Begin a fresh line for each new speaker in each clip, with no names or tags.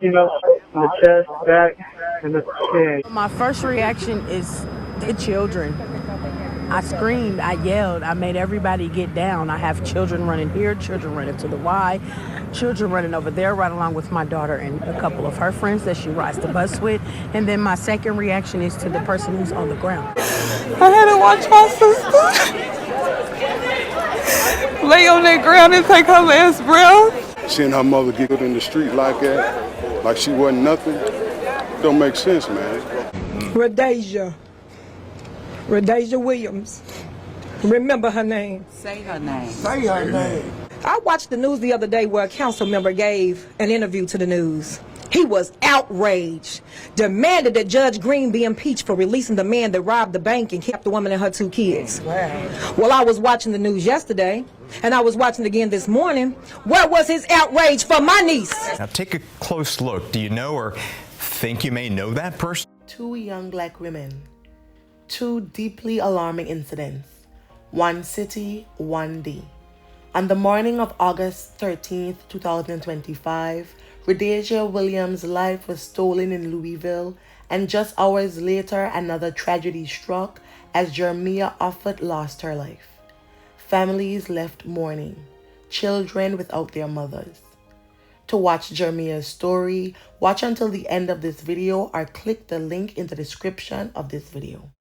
the chest, back, and the chin.
My first reaction is the children. I screamed, I yelled, I made everybody get down. I have children running here, children running to the Y, children running over there right along with my daughter and a couple of her friends that she rides the bus with. And then my second reaction is to the person who's on the ground.
I had to watch my sister lay on that ground and take her last breath.
Seeing her mother get put in the street like that, like she wasn't nothing, don't make sense, man.
Redaja Williams. Remember her name.
Say her name.
Say her name.
I watched the news the other day where a council member gave an interview to the news. He was outraged, demanded that Judge Green be impeached for releasing the man that robbed the bank and kept the woman and her 2 kids. Wow. Well, I was watching the news yesterday, and I was watching it again this morning. Where was his outrage for my niece?
Now take a close look. Do you know or think you may know that person?
2 young black women. 2 deeply alarming incidents. 1 city, 1 day. On the morning of August 13th, 2025, Redaja Williams' life was stolen in Louisville, and just hours later, another tragedy struck as Jermia Offutt lost her life. Families left mourning, children without their mothers. To watch Jermia's story, watch until the end of this video or click the link in the description of this video.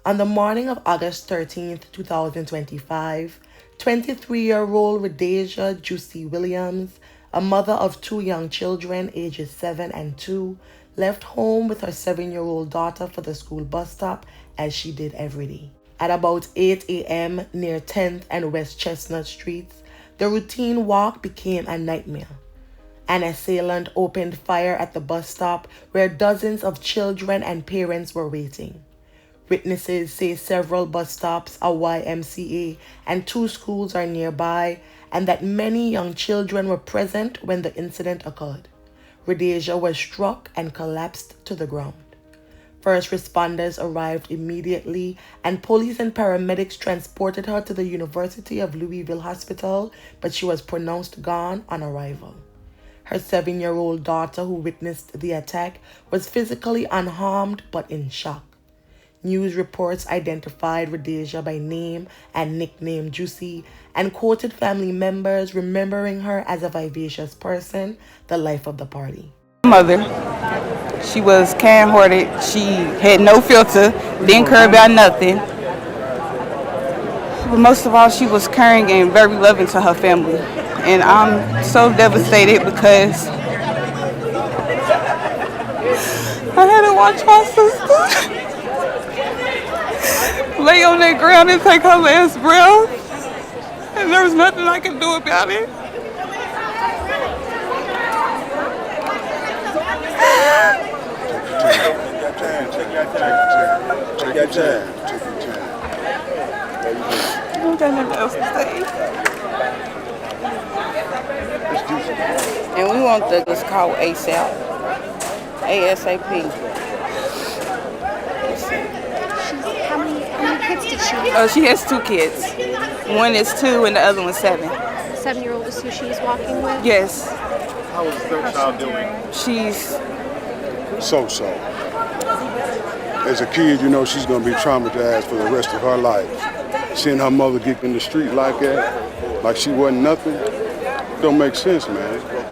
On the morning of August 13th, 2025, 23-year-old Redaja Juicy Williams, a mother of 2 young children ages 7 and 2, left home with her 7-year-old daughter for the school bus stop as she did every day. At about 8 a.m. near 10th and West Chestnut Streets, the routine walk became a nightmare. An assailant opened fire at the bus stop where dozens of children and parents were waiting. Witnesses say several bus stops, a YMCA, and 2 schools are nearby, and that many young children were present when the incident occurred. Redaja was struck and collapsed to the ground. First responders arrived immediately, and police and paramedics transported her to the University of Louisville Hospital, but she was pronounced gone on arrival. Her 7-year-old daughter, who witnessed the attack, was physically unharmed but in shock. News reports identified Redaja by name and nickname Juicy and quoted family members remembering her as a vivacious person, the life of the party.
Mother, she was kind-hearted. She had no filter, didn't care about nothing. But most of all, she was caring and very loving to her family. And I'm so devastated because I had to watch my sister lay on that ground and take her last breath, and there was nothing I could do about it.
Take your time.
I don't got nothing else to say. And we want this call ASAP. ASAP.
How many kids did she have?
She has 2 kids. One is 2 and the other one's 7.
The 7-year-old is who she's walking with?
Yes.
How is the third child doing?
She's
So. As a kid, you know she's going to be traumatized for the rest of her life. Seeing her mother get in the street like that, like she wasn't nothing, don't make sense, man.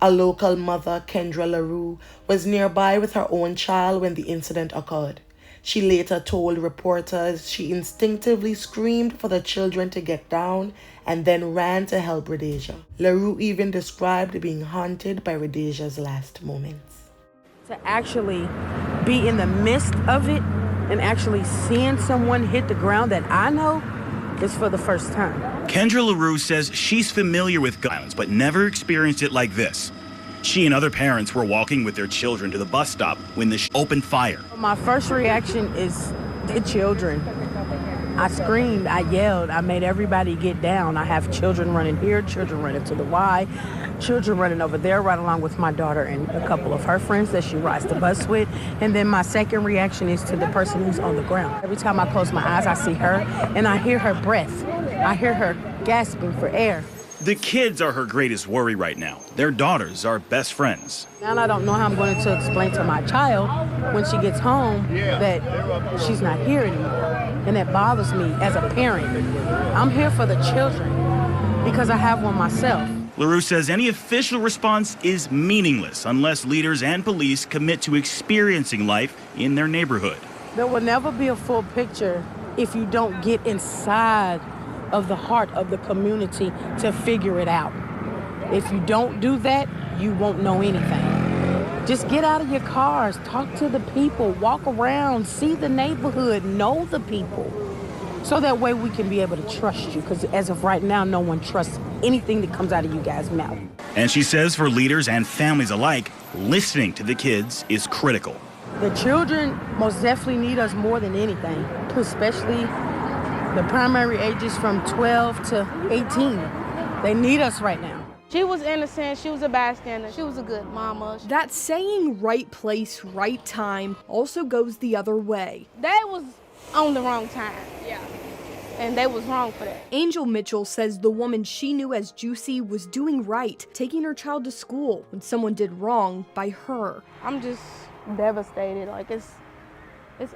A local mother, Kendra LaRue, was nearby with her own child when the incident occurred. She later told reporters she instinctively screamed for the children to get down and then ran to help Redaja. LaRue even described being haunted by Redaja's last moments.
To actually be in the midst of it and actually seeing someone hit the ground that I know is for the first time.
Kendra LaRue says she's familiar with violence, but never experienced it like this. She and other parents were walking with their children to the bus stop when opened fire.
My first reaction is the children. I screamed, I yelled, I made everybody get down. I have children running here, children running to the Y, children running over there right along with my daughter and a couple of her friends that she rides the bus with. And then my second reaction is to the person who's on the ground. Every time I close my eyes, I see her and I hear her breath. I hear her gasping for air.
The kids are her greatest worry right now. Their daughters are best friends.
Now I don't know how I'm going to explain to my child when she gets home that she's not here anymore. And that bothers me as a parent. I'm here for the children because I have one myself.
LaRue says any official response is meaningless unless leaders and police commit to experiencing life in their neighborhood.
There will never be a full picture if you don't get inside of the heart of the community to figure it out. If you don't do that, you won't know anything. Just get out of your cars, talk to the people, walk around, see the neighborhood, know the people. So that way we can be able to trust you, because as of right now, no one trusts anything that comes out of you guys' mouth.
And she says for leaders and families alike, listening to the kids is critical.
The children most definitely need us more than anything, especially the primary ages from 12 to 18. They need us right now.
She was innocent, she was a bystander, she was a good mama.
That saying right place, right time also goes the other way.
They was on the wrong time. Yeah. And they was wrong for that.
Angel Mitchell says the woman she knew as Juicy was doing right, taking her child to school when someone did wrong by her.
I'm just devastated, like it's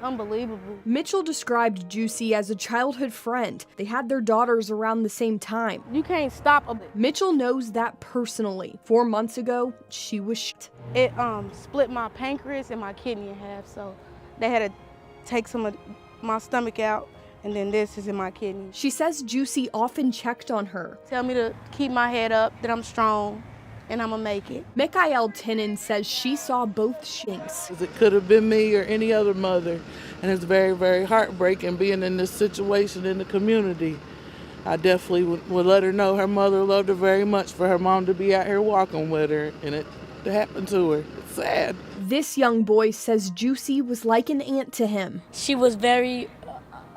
unbelievable.
Mitchell described Juicy as a childhood friend. They had their daughters around the same time.
You can't stop a...
Mitchell knows that personally. 4 months ago, she was shot.
It split my pancreas and my kidney in half, so they had to take some of my stomach out, and then this is in my kidney.
She says Juicy often checked on her.
Tell me to keep my head up, that I'm strong, and I'm gonna make it.
Mikael Tinen says she saw both shanks.
It could have been me or any other mother, and it's very, very heartbreaking being in this situation in the community. I definitely would let her know her mother loved her very much for her mom to be out here walking with her, and it happened to her. It's sad.
This young boy says Juicy was like an aunt to him.
She was very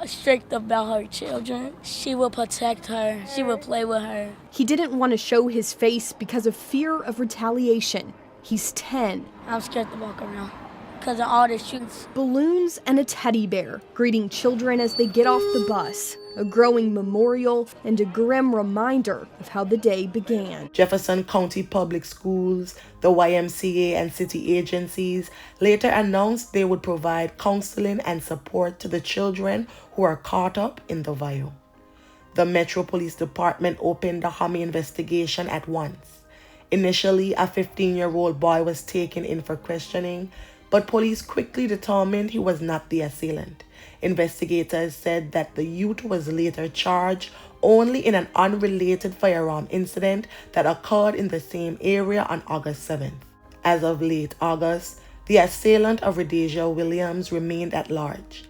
strict about her children. She would protect her. She would play with her.
He didn't want to show his face because of fear of retaliation. He's 10.
I'm scared to walk around because of all the shoots.
Balloons and a teddy bear greeting children as they get off the bus. A growing memorial and a grim reminder of how the day began.
Jefferson County Public Schools, the YMCA, and city agencies later announced they would provide counseling and support to the children who are caught up in the viol. The Metro Police Department opened a Hummy investigation at once. Initially, a 15-year-old boy was taken in for questioning, but police quickly determined he was not the assailant. Investigators said that the youth was later charged only in an unrelated firearm incident that occurred in the same area on August 7th. As of late August, the assailant of Redaja Williams remained at large.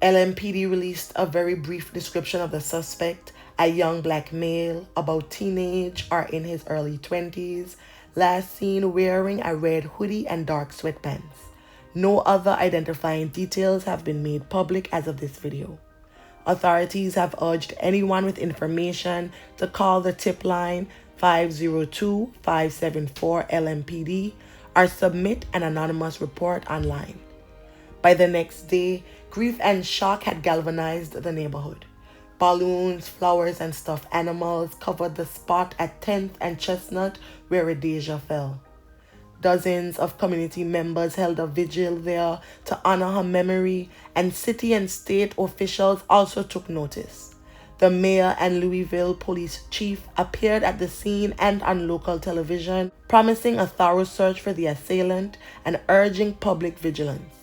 LMPD released a very brief description of the suspect, a young black male, about teenage or in his early 20s, last seen wearing a red hoodie and dark sweatpants. No other identifying details have been made public as of this video. Authorities have urged anyone with information to call the tip line 502-574-LMPD or submit an anonymous report online. By the next day, grief and shock had galvanized the neighborhood. Balloons, flowers, and stuffed animals covered the spot at 10th and Chestnut where Redaja fell. Dozens of community members held a vigil there to honor her memory, and city and state officials also took notice. The mayor and Louisville police chief appeared at the scene and on local television, promising a thorough search for the assailant and urging public vigilance.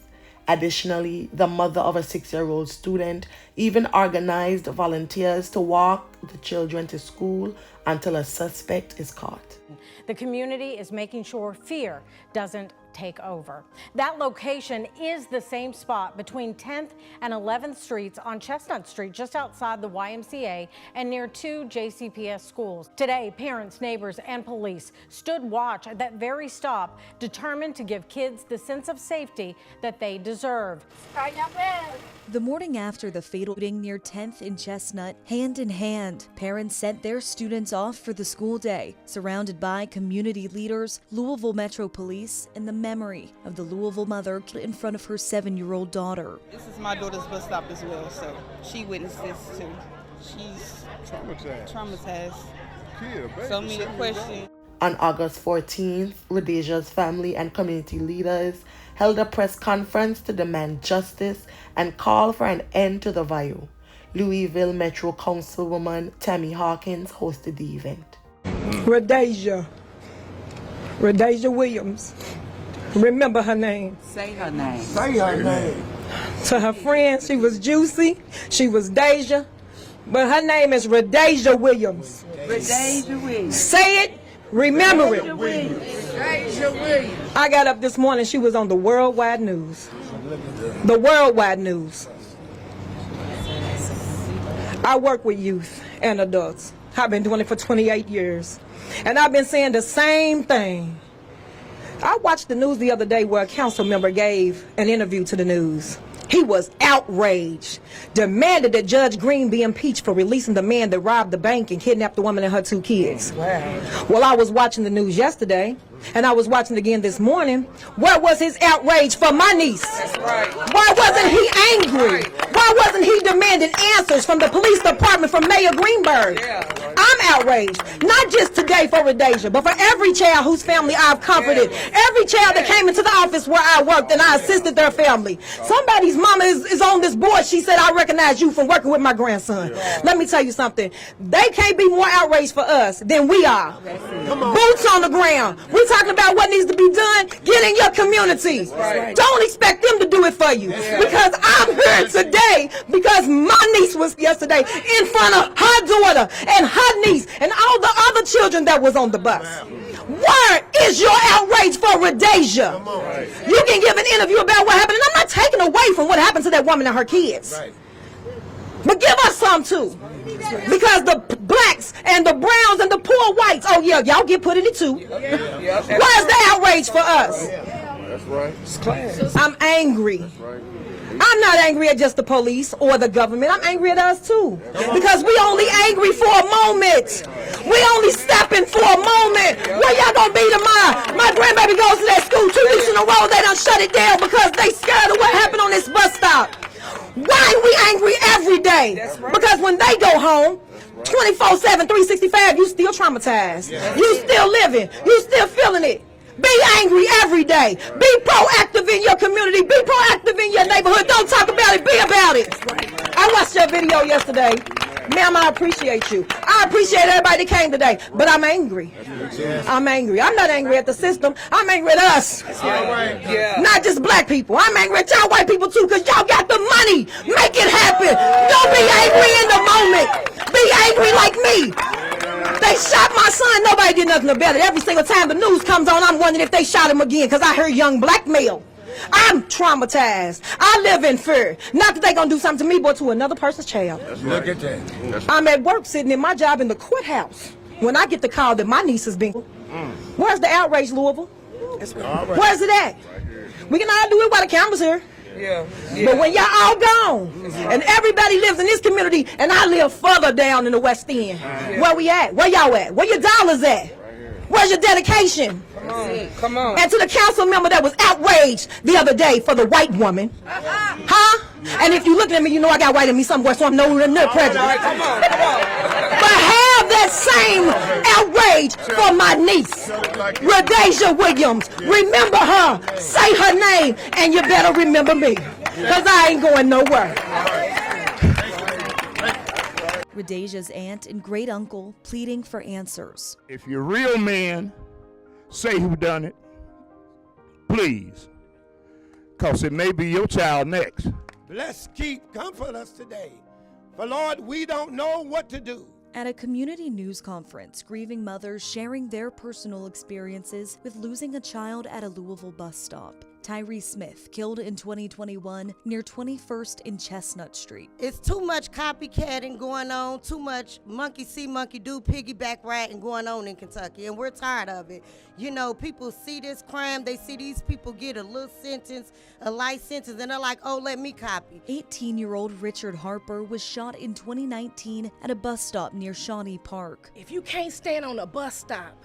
Additionally, the mother of a 6-year-old student even organized volunteers to walk the children to school until a suspect is caught.
The community is making sure fear doesn't take over. That location is the same spot between 10th and 11th Streets on Chestnut Street, just outside the YMCA and near 2 JCPS schools. Today, parents, neighbors, and police stood watch at that very stop, determined to give kids the sense of safety that they deserve.
The morning after the fatal shooting near 10th and Chestnut, hand in hand, parents sent their students off for the school day, surrounded by community leaders, Louisville Metro Police, and the memory of the Louisville mother in front of her 7-year-old daughter.
This is my daughter's bus stop as well, so she witnessed this too. She's traumatized. So many questions.
On August 14th, Redaja's family and community leaders held a press conference to demand justice and call for an end to the violence. Louisville Metro Councilwoman Tammy Hawkins hosted the event.
Redaja Williams. Remember her name.
Say her name.
Say her name. To her friends, she was Juicy, she was Deja, but her name is Redaja Williams.
Redaja Williams.
Say it, remember it.
Redaja Williams.
I got up this morning, she was on the worldwide news. The worldwide news. I work with youth and adults. I've been doing it for 28 years. And I've been saying the same thing. I watched the news the other day where a council member gave an interview to the news. He was outraged, demanded that Judge Green be impeached for releasing the man that robbed the bank and kidnapped the woman and her 2 kids. Wow. Well, I was watching the news yesterday, and I was watching it again this morning. Where was his outrage for my niece? That's right. Why wasn't he angry? Why wasn't he demanding answers from the police department, from Mayor Greenberg? Yeah. I'm outraged, not just today for Redaja, but for every child whose family I've comforted, every child that came into the office where I worked and I assisted their family. Somebody's mama is on this board. She said, I recognize you from working with my grandson. Let me tell you something. They can't be more outraged for us than we are. Boots on the ground. We're talking about what needs to be done. Get in your community. Don't expect them to do it for you. Because I'm here today because my niece was yesterday in front of her daughter and her niece and all the other children that was on the bus. Where is your outrage for Redaja? You can give an interview about what happened, and I'm not taking away from what happened to that woman and her kids. But give us some too. Because the blacks and the browns and the poor whites, oh yeah, y'all get put in it too. Where's the outrage for us?
That's right.
I'm angry. I'm not angry at just the police or the government. I'm angry at us too. Because we only angry for a moment. We only stepping for a moment. Where y'all gonna be tomorrow? My grandbaby goes to that school 2 weeks in a row. They done shut it down because they scared of what happened on this bus stop. Why are we angry every day? Because when they go home, 24/7, 365, you still traumatized. You still living. You still feeling it. Be angry every day. Be proactive in your community. Be proactive in your neighborhood. Don't talk about it. Be about it. I watched your video yesterday. Ma'am, I appreciate you. I appreciate everybody that came today. But I'm angry. I'm angry. I'm not angry at the system. I'm angry at us. Not just black people. I'm angry at y'all white people too because y'all got the money. Make it happen. Don't be angry in the moment. Be angry like me. They shot my son. Nobody did nothing about it. Every single time the news comes on, I'm wondering if they shot him again because I heard young black male. I'm traumatized. I live in fear. Not that they're going to do something to me, but to another person's child.
Look at that.
I'm at work sitting in my job in the courthouse when I get the call that my niece has been. Where's the outrage, Louisville? Where's it at? We can all do it while the camera's here. But when y'all all gone and everybody lives in this community and I live further down in the West End, where we at? Where y'all at? Where your dollars at? Where's your dedication?
Come on.
And to the council member that was outraged the other day for the white woman. Huh? And if you looking at me, you know I got white in me somewhere, so I'm no prejudice.
Come on.
But have that same outrage for my niece, Redaja Williams. Remember her. Say her name, and you better remember me. Because I ain't going nowhere.
Redaja's aunt and great uncle pleading for answers.
If you're real men, say who done it, please, because it may be your child next.
Let's comfort us today. For Lord, we don't know what to do.
At a community news conference, grieving mothers sharing their personal experiences with losing a child at a Louisville bus stop. Tyree Smith, killed in 2021 near 21st in Chestnut Street.
It's too much copycatting going on, too much monkey see, monkey do, piggyback riding going on in Kentucky, and we're tired of it. You know, people see this crime, they see these people get a little sentence, a light sentence, and they're like, oh, let me copy.
18-year-old Richard Harper was shot in 2019 at a bus stop near Shawnee Park.
If you can't stand on a bus stop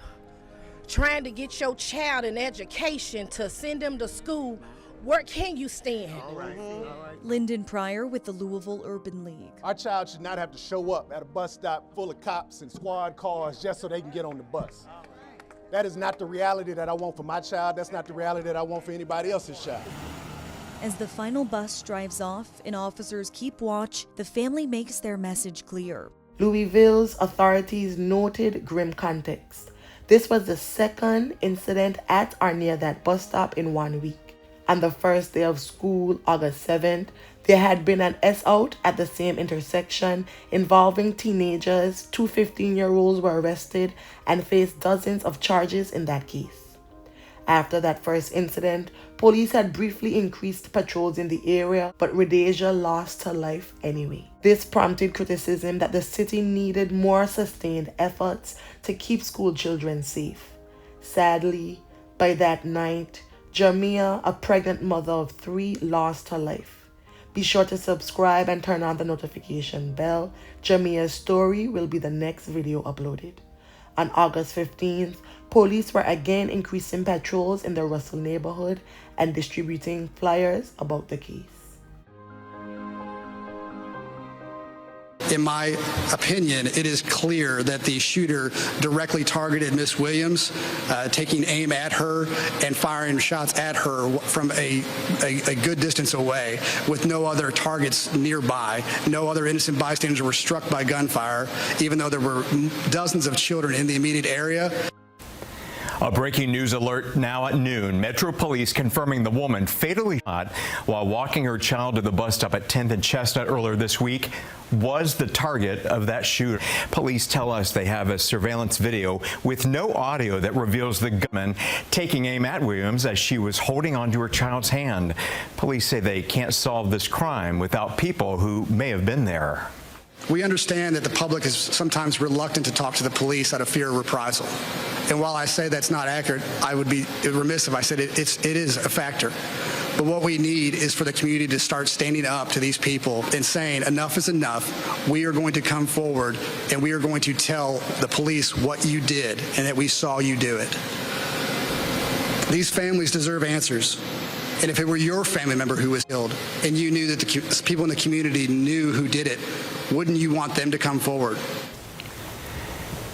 trying to get your child an education to send them to school, where can you stand?
All right.
Lyndon Pryor with the Louisville Urban League.
Our child should not have to show up at a bus stop full of cops and squad cars just so they can get on the bus. That is not the reality that I want for my child. That's not the reality that I want for anybody else's child.
As the final bus drives off and officers keep watch, the family makes their message clear.
Louisville's authorities noted grim context. This was the second incident at or near that bus stop in 1 week. On the first day of school, August 7th, there had been an h0t at the same intersection involving teenagers. 2 15-year-olds were arrested and faced dozens of charges in that case. After that first incident, police had briefly increased patrols in the area, but Redaja lost her life anyway. This prompted criticism that the city needed more sustained efforts to keep school children safe. Sadly, by that night, Jermia, a pregnant mother of 3, lost her life. Be sure to subscribe and turn on the notification bell. Jermia's story will be the next video uploaded. On August 15th, police were again increasing patrols in the Russell neighborhood and distributing flyers about the case.
In my opinion, it is clear that the shooter directly targeted Miss Williams, taking aim at her and firing shots at her from a good distance away with no other targets nearby. No other innocent bystanders were struck by gunfire, even though there were dozens of children in the immediate area.
A breaking news alert now at noon. Metro Police confirming the woman fatally shot while walking her child to the bus stop at 10th and Chestnut earlier this week was the target of that shooter. Police tell us they have a surveillance video with no audio that reveals the gunman taking aim at Williams as she was holding onto her child's hand. Police say they can't solve this crime without people who may have been there.
We understand that the public is sometimes reluctant to talk to the police out of fear of reprisal. And while I say that's not accurate, I would be remiss if I said it is a factor. But what we need is for the community to start standing up to these people and saying enough is enough. We are going to come forward and we are going to tell the police what you did and that we saw you do it. These families deserve answers. And if it were your family member who was killed and you knew that the people in the community knew who did it, wouldn't you want them to come forward?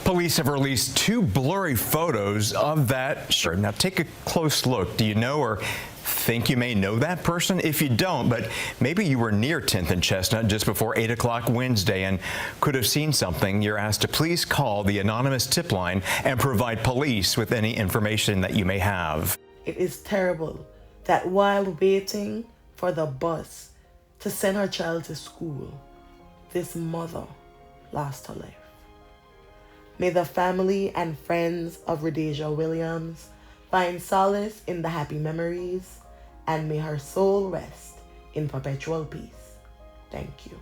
Police have released 2 blurry photos of that shooter. Now take a close look. Do you know or think you may know that person? If you don't, but maybe you were near 10th and Chestnut just before 8 o'clock Wednesday and could have seen something, you're asked to please call the anonymous tip line and provide police with any information that you may have.
It is terrible that while waiting for the bus to send her child to school, this mother lost her life. May the family and friends of Redaja Williams find solace in the happy memories, and may her soul rest in perpetual peace. Thank you.